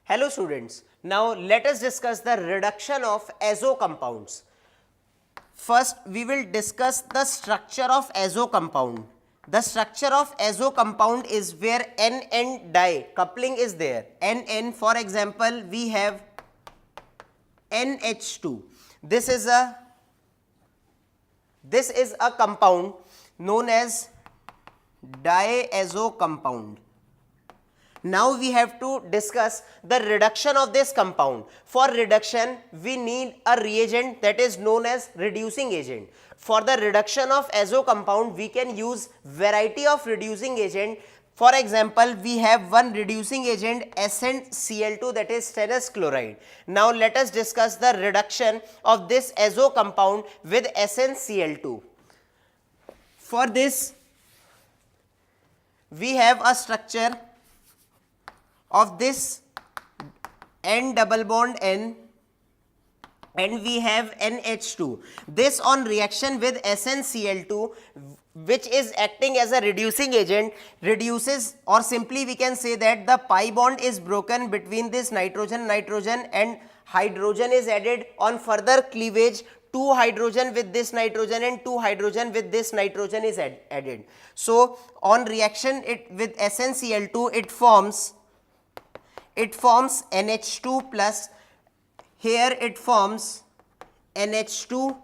Hello students, now let us discuss the reduction of azo compounds. First we will discuss the structure of azo compound. The structure of azo compound is where N di coupling is there. N, for example, we have NH2. This is a compound known as diazo compound. Now we have to discuss the reduction of this compound. For reduction, we need a reagent that is known as reducing agent. For the reduction of azo compound, we can use variety of reducing agent. For example, we have one reducing agent SnCl2, that is stannous chloride. Now let us discuss the reduction of this azo compound with SnCl2. For this, we have a structure of this N double bond N, and we have NH2. This on reaction with SnCl2, which is acting as a reducing agent, reduces, or simply we can say that the pi bond is broken between this nitrogen and hydrogen is added. On further cleavage, 2 hydrogen with this nitrogen and 2 hydrogen with this nitrogen is added. So on reaction with SnCl2, it forms NH2 plus, here it forms NH2,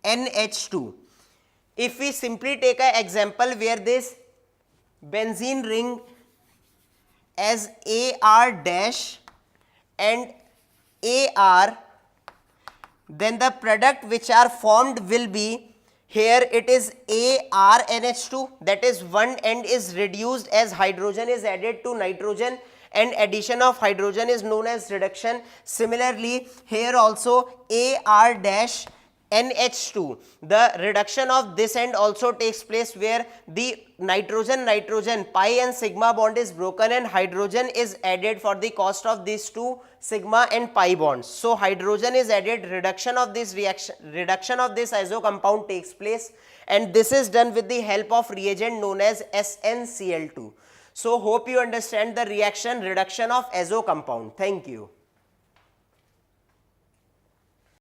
NH2. If we simply take an example where this benzene ring as AR dash and AR, then the product which are formed will be, here it is ArNH2, that is one end is reduced as hydrogen is added to nitrogen, and addition of hydrogen is known as reduction. Similarly, here also AR dash NH2, the reduction of this end also takes place where the nitrogen pi and sigma bond is broken and hydrogen is added for the cost of these two sigma and pi bonds. So hydrogen is added, reduction of this azo compound takes place, and this is done with the help of reagent known as SnCl2. So hope you understand the reduction of azo compound. Thank you.